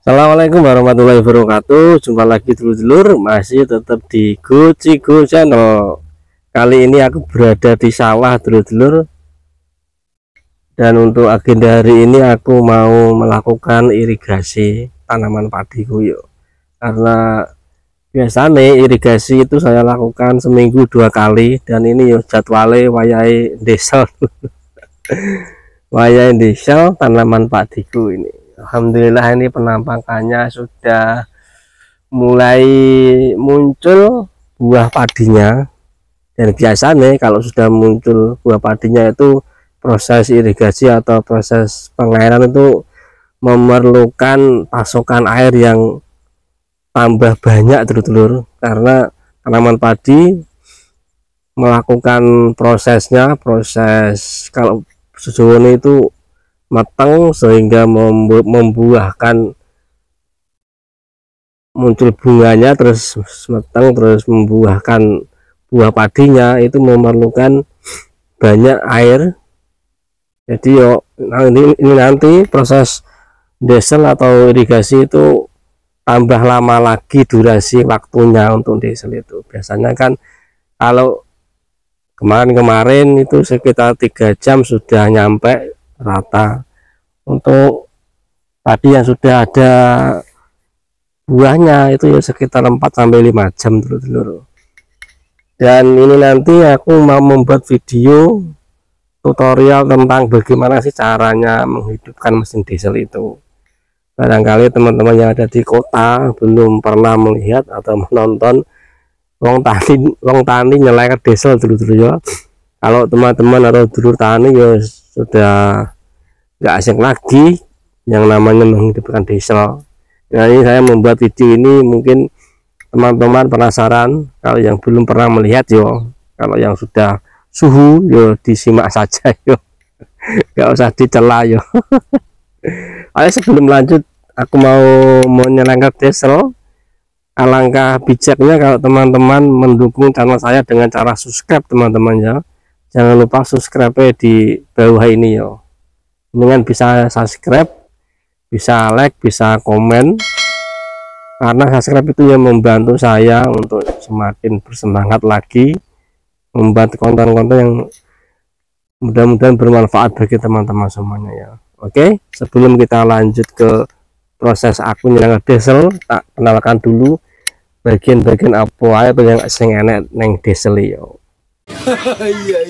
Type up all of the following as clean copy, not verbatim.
Assalamualaikum warahmatullahi wabarakatuh. Jumpa lagi dulur-dulur, masih tetap di Go Channel. Kali ini aku berada di sawah dulur-dulur. Dan untuk agenda hari ini aku mau melakukan irigasi tanaman padiku yuk. Karena biasanya irigasi itu saya lakukan seminggu 2 kali, dan ini yuk jadwalnya wayai desel. Wayai desel tanaman padiku ini. Alhamdulillah ini penampakannya sudah mulai muncul buah padinya. Dan biasanya kalau sudah muncul buah padinya itu proses irigasi atau proses pengairan itu memerlukan pasokan air yang tambah banyak dulur-dulur, karena tanaman padi melakukan proses kalau sejauh itu matang sehingga membuahkan, muncul bunganya terus matang terus membuahkan buah padinya, itu memerlukan banyak air. Jadi ini nanti proses desel atau irigasi itu tambah lama lagi durasi waktunya untuk desel itu. Biasanya kan kalau kemarin itu sekitar 3 jam sudah nyampe rata. Untuk padi yang sudah ada buahnya itu ya sekitar 4-5 jam dulu. Dan ini nanti aku mau membuat video tutorial tentang bagaimana sih caranya menghidupkan mesin diesel itu. Barangkali teman-teman yang ada di kota belum pernah melihat atau menonton wong tani nyalakan diesel dulu ya. Kalau teman-teman atau dulur tani ya sudah nggak asing lagi yang namanya menghidupkan diesel. Nah, ini saya membuat video ini, mungkin teman-teman penasaran. Kalau yang belum pernah melihat yo, kalau yang sudah suhu yo disimak saja yo, nggak usah dicela yo. Ayo sebelum lanjut aku mau menyelenggarkan diesel. Alangkah bijaknya kalau teman-teman mendukung channel saya dengan cara subscribe teman-teman ya. Jangan lupa subscribe di bawah ini yo. Dengan bisa subscribe, bisa like, bisa komen, karena subscribe itu yang membantu saya untuk semakin bersemangat lagi membuat konten-konten yang mudah-mudahan bermanfaat bagi teman-teman semuanya ya. Oke, sebelum kita lanjut ke proses aku nyelenggar diesel, tak kenalkan dulu bagian-bagian apa aja yang sing enek neng diesel yo. Iya.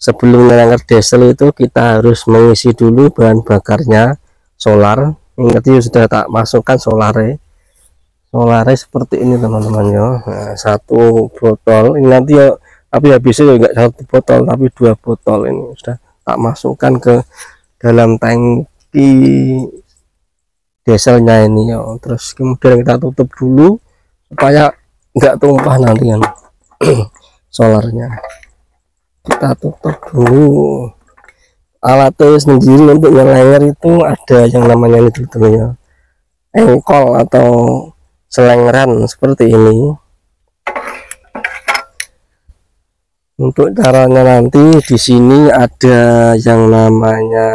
Sebelum nyelenggar diesel itu kita harus mengisi dulu bahan bakarnya, solar. Ingat ya, sudah tak masukkan solarnya seperti ini teman-teman ya. Nah, 1 botol ini nanti ya, tapi habisnya juga 1 botol tapi 2 botol ini sudah tak masukkan ke dalam tangki dieselnya ini ya. Terus kemudian kita tutup dulu supaya enggak tumpah nanti kan solarnya. Kita tutup dulu. Alatnya sendiri untuk nyelenggar itu ada yang namanya ini tentunya engkol atau selengeran seperti ini. Untuk caranya nanti di sini ada yang namanya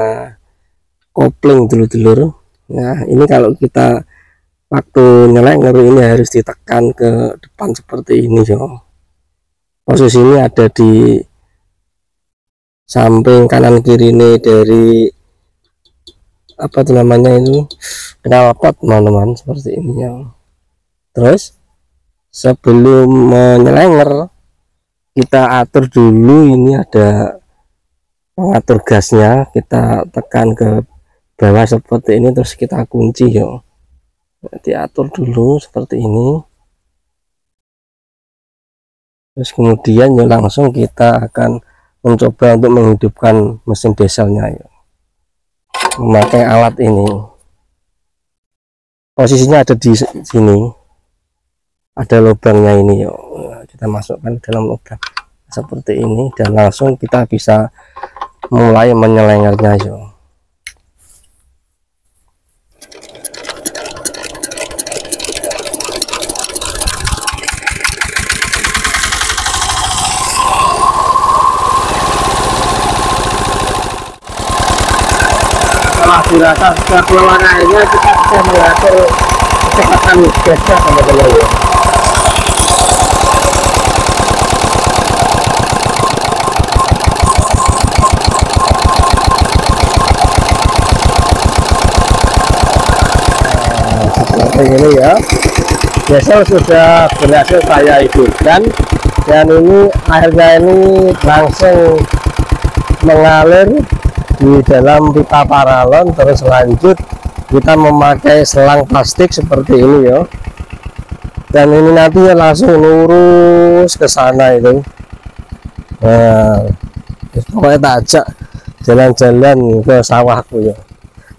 kopling dulur-dulur. Nah, ini kalau kita waktu nyelenggar ini harus ditekan ke depan seperti ini yo. Posisinya ada di samping kanan kiri ini dari apa itu namanya itu knalpot teman-teman, seperti ini ya. Terus sebelum menyelenger kita atur dulu, ini ada pengatur gasnya, kita tekan ke bawah seperti ini terus kita kunci ya. Diatur dulu seperti ini. Terus kemudian ya langsung kita akan mencoba untuk menghidupkan mesin dieselnya ya, memakai alat ini. Posisinya ada di sini, ada lubangnya ini ya. Kita masukkan dalam lubang seperti ini dan langsung kita bisa mulai menyelengernya ya. setelah dirasa sudah keluar airnya, kita bisa mengatur kecepatan gasnya teman-teman ya. Seperti ini ya. Diesel sudah berhasil saya hidupkan, dan ini airnya ini langsung mengalir di dalam pipa paralon. Terus lanjut kita memakai selang plastik seperti ini ya, dan ini nanti langsung lurus ke sana itu. Nah, pokoknya tak ajak jalan-jalan ke sawahku ya.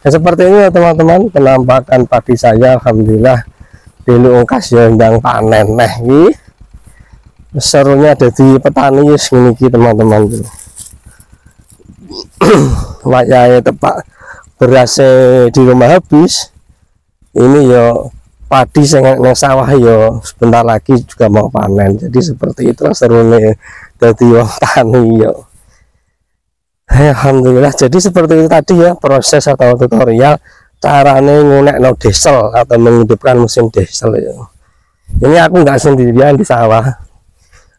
Nah, seperti ini ya teman-teman penampakan padi saya. Alhamdulillah dulu ungkas ya ndang panen. Nah ini serunya ada di petani segini teman-teman tuh. Wayai tepak beras di rumah habis, ini yo padi yang sawah yo sebentar lagi juga mau panen. Jadi seperti itu serunya dari wong tani yo. Alhamdulillah. Jadi seperti itu tadi ya proses atau tutorial caranya ngunek no diesel atau menghidupkan mesin diesel ya. Ini aku nggak sendirian di sawah,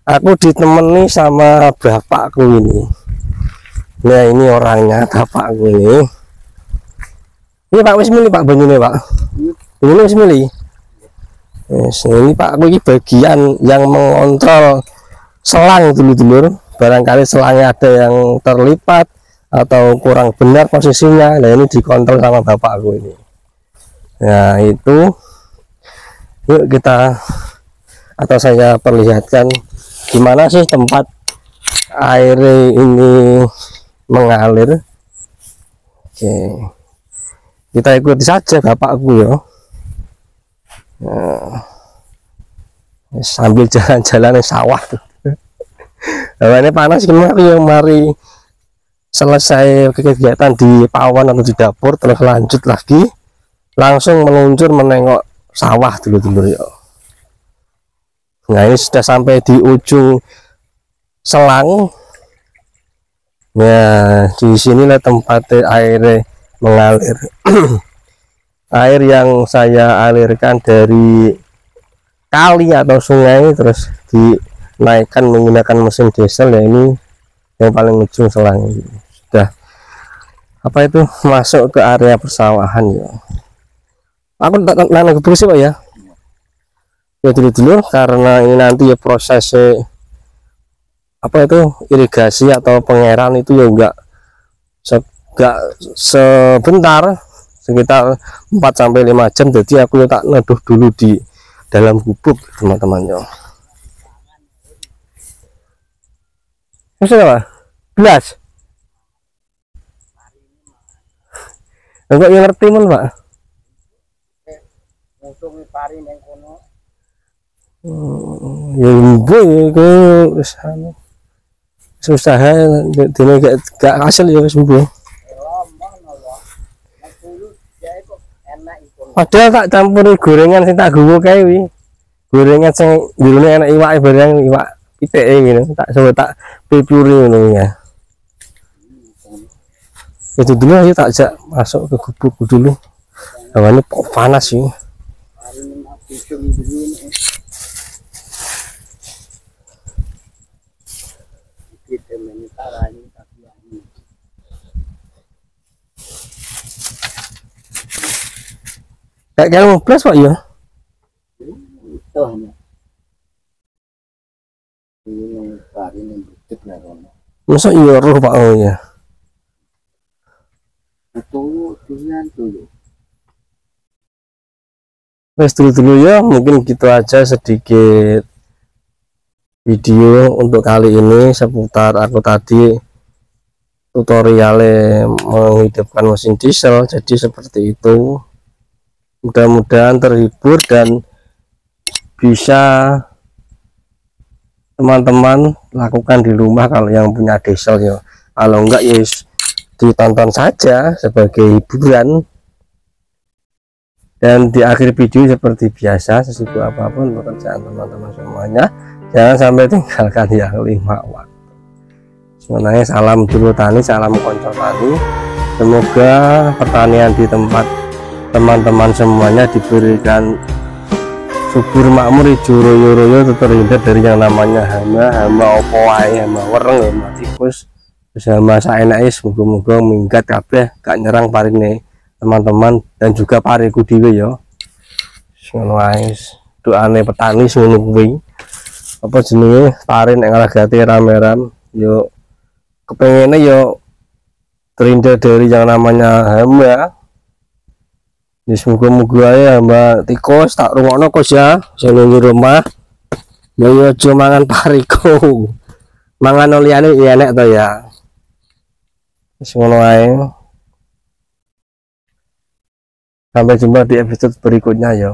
aku ditemani sama bapakku ini. Nah ini orangnya bapakku ini. Ini Pak wis milih Pak banyune Pak. Ini wis milih. Yes, ini Pak aku ini bagian yang mengontrol selang dulu-dulu. Barangkali selangnya ada yang terlipat atau kurang benar posisinya. Nah ini dikontrol sama bapakku ini. Nah itu yuk kita atau saya perlihatkan gimana sih tempat air ini mengalir. Oke, kita ikuti saja bapakku ya. Nah, sambil jalan-jalan di sawah tuh. Ini panas kan ya, mari selesai kegiatan di pawon atau di dapur terus lanjut lagi langsung meluncur menengok sawah dulu ya. Nah ini sudah sampai di ujung selang. Nah di sinilah tempat air mengalir. Air yang saya alirkan dari kali atau sungai terus dinaikkan menggunakan mesin diesel ya, ini yang paling ujung selang ini. Sudah apa itu masuk ke area persawahan ya. Aku tak nanya ke Pak ya. Ya dulu karena ini nanti ya proses apa itu irigasi atau pengeran itu ya enggak sebentar, sekitar 4-5 jam. Jadi aku tak neduh dulu di dalam gubuk teman-teman ya. Maksudnya apa? Gelas? Enggak yang ngerti mon Pak. Ya ibu ke susah dene gak hasil ya sembuh. Padahal tak campuri gorengan sing tak gowo kae wi. Gorengan sing njurone enak iwake barang iwak piteke ngene. Tak coba tak pipuri ngono ya. Itu dulu aja tak ajak masuk ke gubuk dulu. Hawane panas sih. Kayak kalau plus Pak ya. Masa iya roh Pak oh ya. Wes dulu ya, mungkin gitu aja sedikit video untuk kali ini seputar aku tadi tutorialnya menghidupkan mesin diesel. Jadi seperti itu, mudah-mudahan terhibur dan bisa teman-teman lakukan di rumah kalau yang punya diesel ya. Kalau enggak ya ditonton saja sebagai hiburan. Dan di akhir video seperti biasa, sesibuk apapun pekerjaan teman-teman semuanya, jangan sampai tinggalkan yang 5 waktu. Sebenarnya salam dulu tani, salam konco tani. Semoga pertanian di tempat teman-teman semuanya diberikan subur makmur, hijau royo-royo, terhindar dari yang namanya hama opo wae, hama wereng, hama tikus, hama saenake. Semoga-moga minggat kabeh gak nyerang parine teman-teman dan juga pariku dhewe ya. Ngono wae doane petani ngono kuwi. Apa jenenge pari nek ngragati rame-ram yo kepengene yo terhindar dari yang namanya hama. Ya semoga-moga ya Mbak tikus tak rungokno Kos ya sing nang rumah. Ya yo aja mangan pariku. Mangan liyane ya enek to ya. Wis ngono wae. Sampai jumpa di episode berikutnya ya.